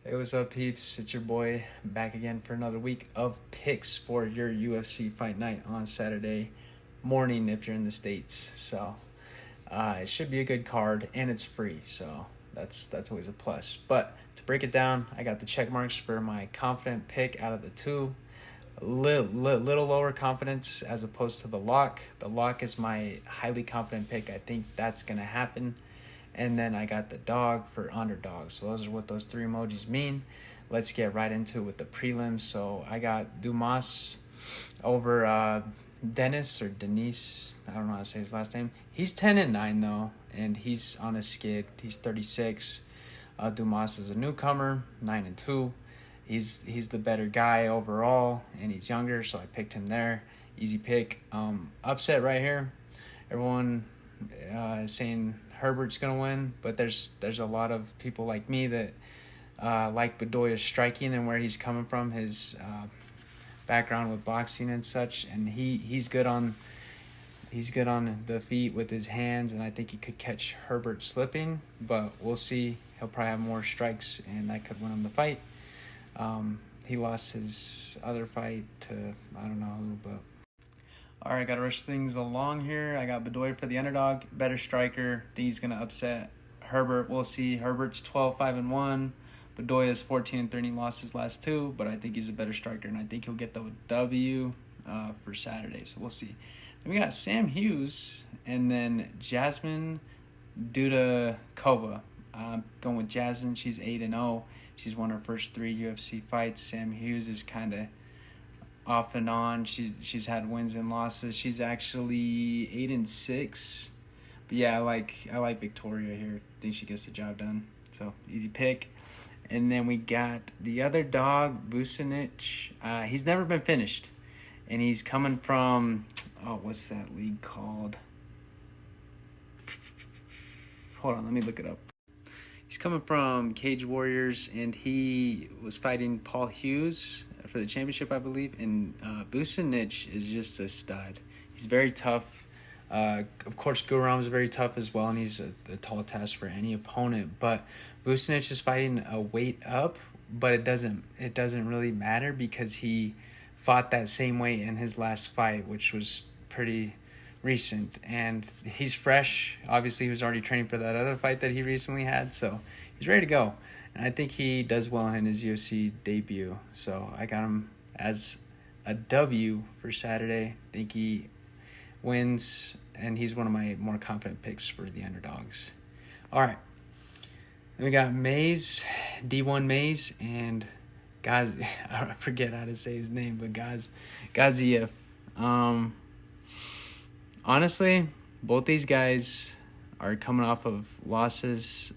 Hey, what's up, peeps? It's your boy back again for another week of picks for your UFC fight night on Saturday morning if you're in the States. So it should be a good card, and it's free, so that's always a plus. But to break it down, I got the check marks for my confident pick out of the two. A little lower confidence as opposed to the lock. The lock is my highly confident pick. I think that's going to happen. And then I got the dog for underdog. So those are what those three emojis mean. Let's get right into it with the prelims. So I got Dumas over Dennis or Denise. I don't know how to say his last name. He's 10-9 though, and he's on a skid. He's 36. Dumas is a newcomer, 9-2. He's the better guy overall, and he's younger, so I picked him there. Easy pick. Upset right here. Everyone is saying Herbert's gonna win, but there's a lot of people like me that like Bedoya's striking and where he's coming from, his background with boxing and such, and he's good on the feet with his hands, and I think he could catch Herbert slipping, but we'll see. He'll probably have more strikes, and that could win him the fight. He lost his other fight to I don't know who, but all right, got to rush things along here. I got Bedoya for the underdog, better striker. Think he's gonna upset Herbert. We'll see. Herbert's 12-5-1. Bedoya's 14-13. Lost his last two, but I think he's a better striker, and I think he'll get the W for Saturday. So we'll see. Then we got Sam Hughes and then Jasmine Dudakova. I'm going with Jasmine. She's 8-0. She's won her first 3 UFC fights. Sam Hughes is kind of off and on. She's had wins and losses. She's actually 8-6. But yeah, I like Victoria here. Think she gets the job done. So easy pick. And then we got the other dog, Vucinic. He's never been finished, and he's coming from what's that league called? Hold on, let me look it up. He's coming from Cage Warriors, and he was fighting Paul Hughes for the championship, I believe. And Vucinic is just a stud. He's very tough. Of course, Guram is very tough as well, and he's a tall task for any opponent. But Vucinic is fighting a weight up, but it doesn't really matter because he fought that same weight in his last fight, which was pretty recent, and he's fresh. Obviously, he was already training for that other fight that he recently had, so he's ready to go. And I think he does well in his UFC debut, so I got him as a W for Saturday. I think he wins, and he's one of my more confident picks for the underdogs. All right, then we got Mays, D1 Mays, and I forget how to say his name, but Gaziev. Honestly, both these guys are coming off of losses.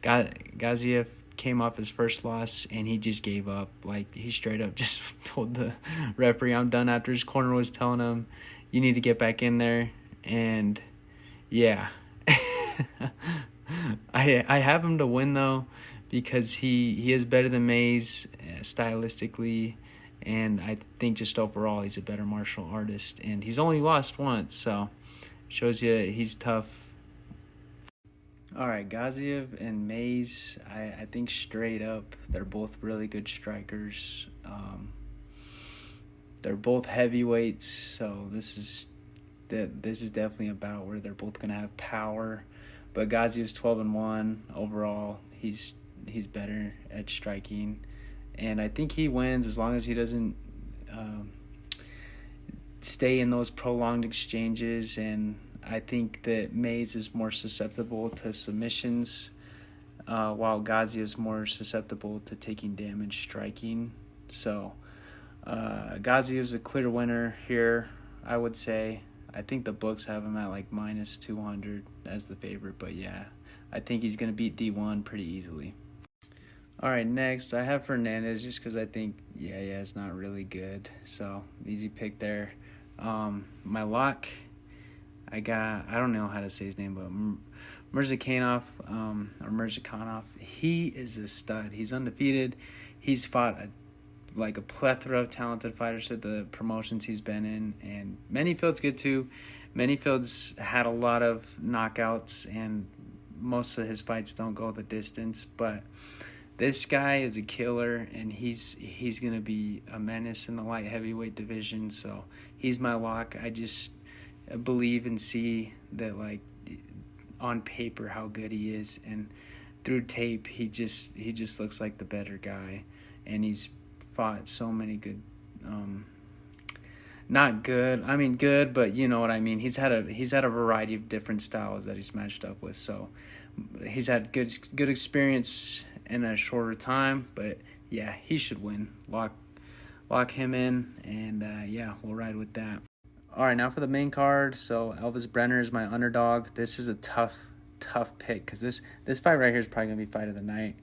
Gaziev came off his first loss, and he just gave up. Like, he straight up just told the referee, I'm done, after his corner was telling him, you need to get back in there. And, yeah. I have him to win, though, because he is better than Mays stylistically. And I think just overall he's a better martial artist. And he's only lost once, so shows you he's tough. All right, Gaziev and Mays, I think straight up they're both really good strikers. They're both heavyweights, so this is definitely a bout where they're both going to have power. But Gaziev's 12-1 overall. He's better at striking. And I think he wins as long as he doesn't stay in those prolonged exchanges. And I think that Mays is more susceptible to submissions, while Gaziev is more susceptible to taking damage striking. So Gaziev is a clear winner here, I would say. I think the books have him at like -200 as the favorite. But yeah, I think he's going to beat D1 pretty easily. All right, next I have Fernandez just because I think, it's not really good. So, easy pick there. My lock, I don't know how to say his name, but Mirzakhanov, he is a stud. He's undefeated. He's fought a plethora of talented fighters at the promotions he's been in, and Manyfield's good too. Manyfield's had a lot of knockouts, and most of his fights don't go the distance, but This guy is a killer, and he's gonna be a menace in the light heavyweight division. So he's my lock. I just believe and see that, like, on paper how good he is, and through tape he just looks like the better guy, and he's fought so many good, not good, I mean good, but you know what I mean. He's had a variety of different styles that he's matched up with, so he's had good experience in a shorter time. But yeah, he should win. Lock him in, and yeah, we'll ride with that. All right, now for the main card. So Elvis Brenner is my underdog. This is a tough pick, because this fight right here is probably going to be fight of the night.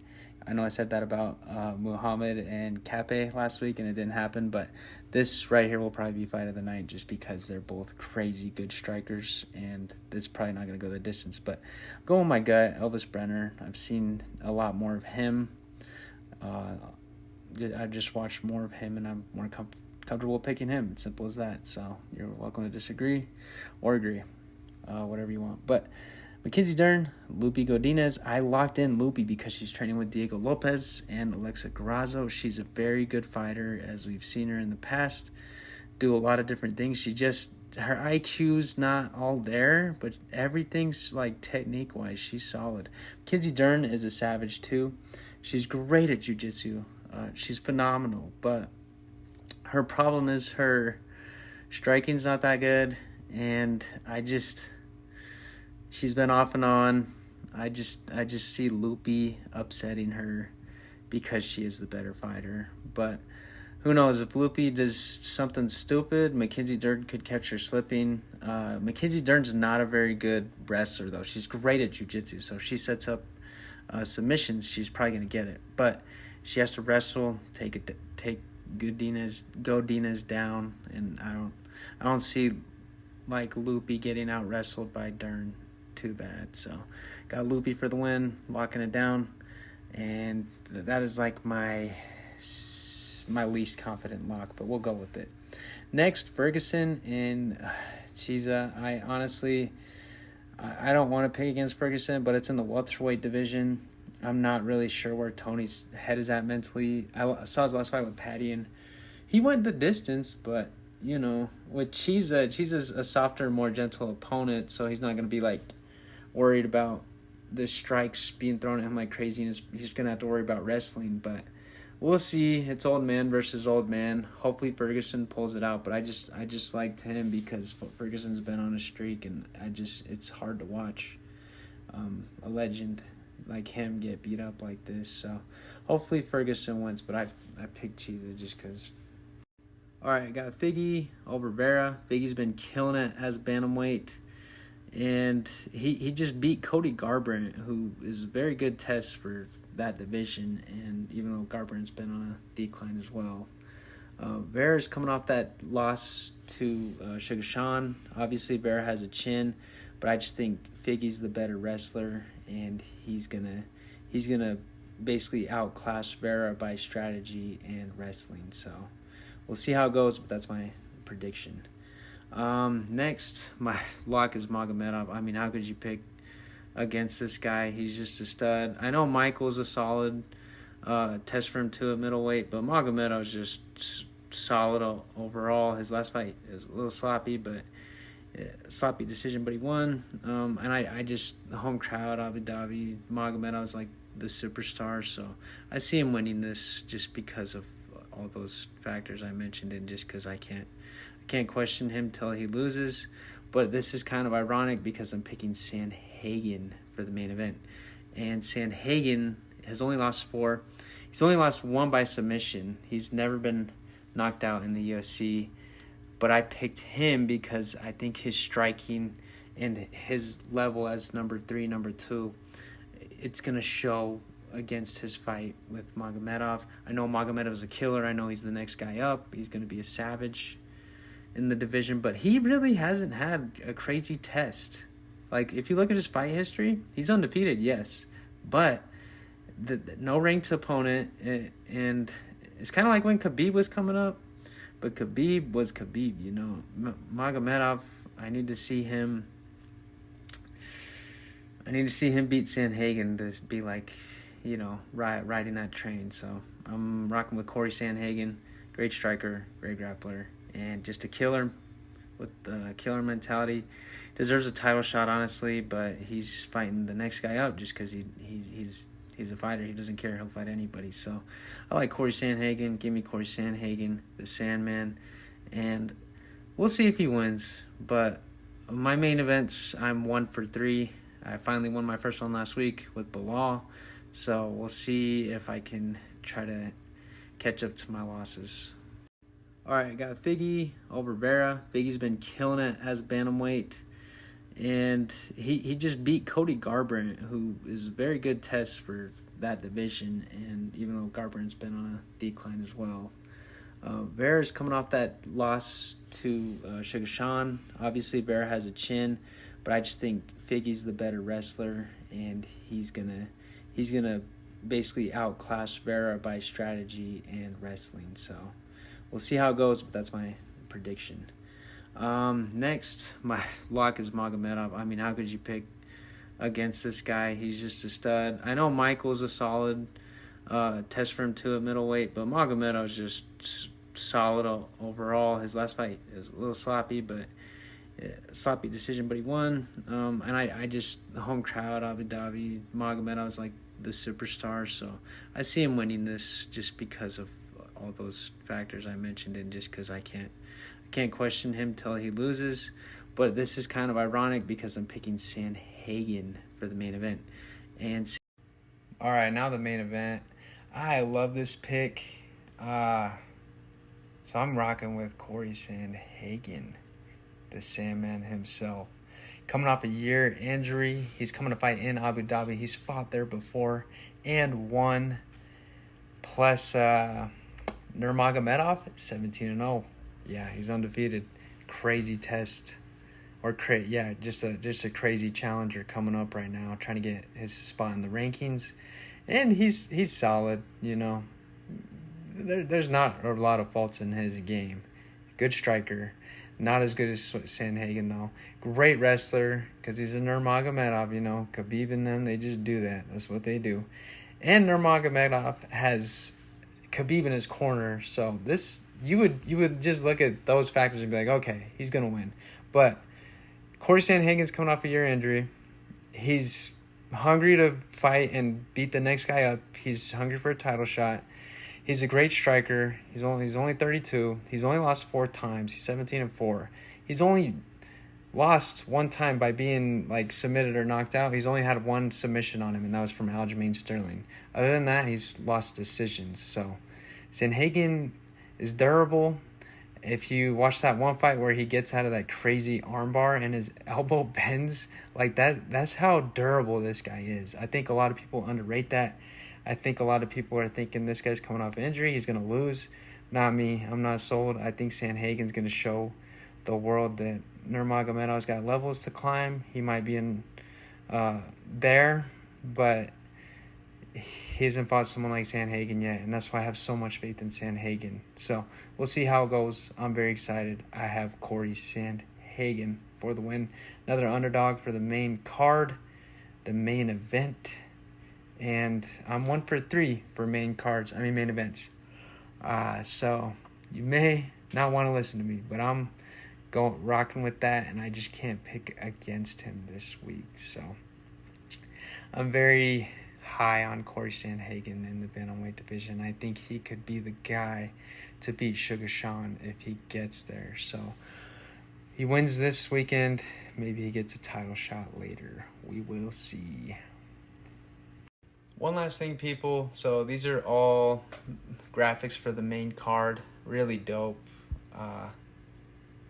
I know I said that about Muhammad and Cape last week, and it didn't happen, but this right here will probably be fight of the night, just because they're both crazy good strikers, and it's probably not going to go the distance. But I'm going with my gut, Elvis Brenner. I've seen a lot more of him. I just watched more of him, and I'm more comfortable picking him. It's simple as that. So you're welcome to disagree or agree, whatever you want. But Mackenzie Dern, Lupi Godinez. I locked in Lupi because she's training with Diego Lopez and Alexa Grasso. She's a very good fighter, as we've seen her in the past do a lot of different things. Her IQ's not all there, but everything's like technique-wise, she's solid. Mackenzie Dern is a savage too. She's great at jiu-jitsu. She's phenomenal, but her problem is her striking's not that good, and she's been off and on. I just see Lupi upsetting her because she is the better fighter. But who knows? If Lupi does something stupid, Mackenzie Dern could catch her slipping. Mackenzie Dern's not a very good wrestler, though. She's great at jiu-jitsu, so if she sets up submissions, she's probably going to get it. But she has to wrestle, take Godinez down, and I don't see like Lupi getting out wrestled by Dern too bad. So got Lupi for the win, locking it down, and that is like my least confident lock, but we'll go with it. Next, Ferguson and Chiesa. I honestly don't want to pick against Ferguson, but it's in the welterweight division. I'm not really sure where Tony's head is at mentally. I saw his last fight with Patty, and he went the distance, but, you know, with Chiesa's a softer, more gentle opponent, so he's not going to be, like, worried about the strikes being thrown at him like crazy, and he's going to have to worry about wrestling. But we'll see. It's old man versus old man. Hopefully Ferguson pulls it out, but I just liked him because Ferguson's been on a streak, and it's hard to watch a legend like him get beat up like this. So hopefully Ferguson wins, but I picked Chiesa just because. All right, I got Figgy over Vera. Figgy's been killing it as bantamweight, and he just beat Cody Garbrandt, who is a very good test for that division, and even though Garbrandt's been on a decline as well. Vera's coming off that loss to Sugar Sean. Obviously, Vera has a chin, but I just think Figgy's the better wrestler, and he's gonna basically outclass Vera by strategy and wrestling. So we'll see how it goes, but that's my prediction. Next, my lock is Magomedov. I mean, how could you pick against this guy? He's just a stud. I know Michael's a solid test for him too at middleweight, but Magomedov's just solid overall. His last fight is a little sloppy, but sloppy decision, but he won. And I just, the home crowd, Abu Dhabi, Magomedov's like the superstar, so I see him winning this just because of all those factors I mentioned, and just because I can't question him till he loses. But this is kind of ironic because I'm picking Sandhagen for the main event, and Sandhagen has only lost 4. He's only lost 1 by submission. He's never been knocked out in the UFC, but I picked him because I think his striking and his level as number 3, number 2, it's going to show against his fight with Magomedov. I know Magomedov is a killer. I know he's the next guy up. He's going to be a savage in the division, but he really hasn't had a crazy test. Like, if you look at his fight history, he's undefeated, yes, but no ranked opponent, and it's kind of like when Khabib was coming up, but Khabib was Khabib, you know. Magomedov, I need to see him beat Sandhagen to be like, riding that train. So I'm rocking with Cory Sandhagen, great striker, great grappler, and just a killer with the killer mentality. Deserves a title shot, honestly, but he's fighting the next guy up just because he's a fighter. He doesn't care. He'll fight anybody. So I like Cory Sandhagen. Give me Cory Sandhagen, the Sandman, and we'll see if he wins. But my main events, I'm 1 for 3. I finally won my first one last week with Bilal, so we'll see if I can try to catch up to my losses. All right, I got Figgy over Vera. Figgy's been killing it as bantamweight, and he just beat Cody Garbrandt, who is a very good test for that division, and even though Garbrandt's been on a decline as well. Vera's coming off that loss to Sugar Sean. Obviously, Vera has a chin, but I just think Figgy's the better wrestler, and he's gonna basically outclass Vera by strategy and wrestling. So we'll see how it goes, but that's my prediction. Next, my lock is Magomedov. I mean, how could you pick against this guy? He's just a stud. I know Michael's a solid test for him too at middleweight, but Magomedov's just solid overall. His last fight is a little sloppy, but sloppy decision, but he won. And I just, the home crowd, Abu Dhabi, Magomedov's like the superstar, so I see him winning this just because of all those factors I mentioned, and just because I can't question him till he loses. But this is kind of ironic because I'm picking Sandhagen for the main event. And all right, now the main event. I love this pick. So I'm rocking with Cory Sandhagen, the Sandman himself. Coming off a year injury, he's coming to fight in Abu Dhabi. He's fought there before and won. Plus, Nurmagomedov, 17-0. Yeah, he's undefeated. Crazy test, just a crazy challenger coming up right now, trying to get his spot in the rankings, and he's solid. There's not a lot of faults in his game. Good striker, not as good as Sandhagen though. Great wrestler because he's a Nurmagomedov. Khabib and them, they just do that. That's what they do. And Nurmagomedov has Khabib in his corner, so this you would just look at those factors and be like, okay, he's gonna win. But Cory Sandhagen's coming off a year injury. He's hungry to fight and beat the next guy up. He's hungry for a title shot. He's a great striker. He's only 32. He's only lost 4 times. He's 17-4. He's only lost 1 time by being submitted or knocked out. He's only had 1 submission on him, and that was from Aljamain Sterling. Other than that, he's lost decisions. So Sandhagen is durable. If you watch that one fight where he gets out of that crazy armbar and his elbow bends like that, that's how durable this guy is. I think a lot of people underrate that. I think a lot of people are thinking this guy's coming off injury, he's going to lose. Not me. I'm not sold. I think Sandhagen's going to show the world that Nurmagomedov's got levels to climb. He might be in there, but he hasn't fought someone like Sandhagen yet, and that's why I have so much faith in Sandhagen. So we'll see how it goes. I'm very excited. I have Cory Sandhagen for the win. Another underdog for the main card, the main event. And I'm 1 for 3 for main events. So you may not want to listen to me, but I'm rocking with that, and I just can't pick against him this week. So I'm very high on Cory Sandhagen in the bantamweight division. I think he could be the guy to beat Sugar Sean if he gets there. So he wins this weekend. Maybe he gets a title shot later. We will see. One last thing, people. So these are all graphics for the main card. Really dope.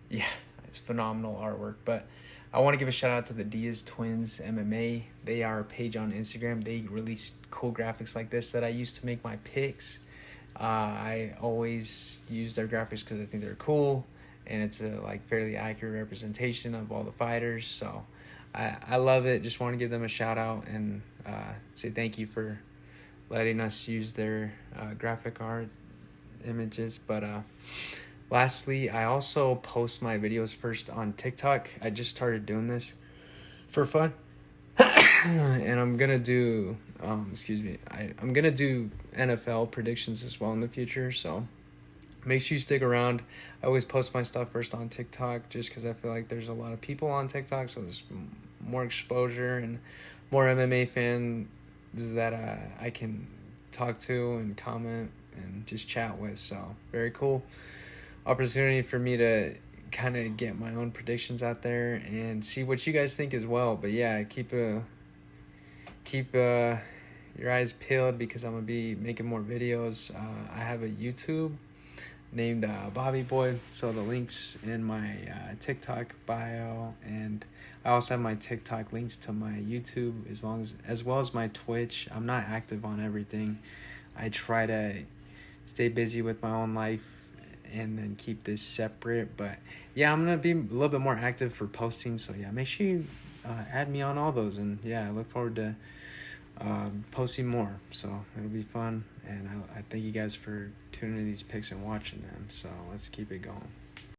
Yeah, it's phenomenal artwork. But I want to give a shout out to the Diaz Twins MMA. They are a page on Instagram. They release cool graphics like this that I use to make my picks. I always use their graphics because I think they're cool, and it's a fairly accurate representation of all the fighters. So I love it. Just want to give them a shout out and say thank you for letting us use their graphic art images. But lastly, I also post my videos first on TikTok. I just started doing this for fun. And I'm going to do Excuse me. I'm gonna do NFL predictions as well in the future, so make sure you stick around. I always post my stuff first on TikTok just because I feel like there's a lot of people on TikTok, so there's more exposure and more MMA fans that I can talk to and comment and just chat with. So very cool opportunity for me to kind of get my own predictions out there and see what you guys think as well. But yeah, keep your eyes peeled because I'm gonna be making more videos. I have a YouTube named Bobby Boy, so the links in my TikTok bio, and I also have my TikTok links to my YouTube as well as my Twitch. I'm not active on everything. I try to stay busy with my own life and then keep this separate, but yeah, I'm gonna be a little bit more active for posting, so yeah, make sure you add me on all those, and yeah, I look forward to posting more, so it'll be fun, and I thank you guys for tuning in these picks and watching them, so let's keep it going.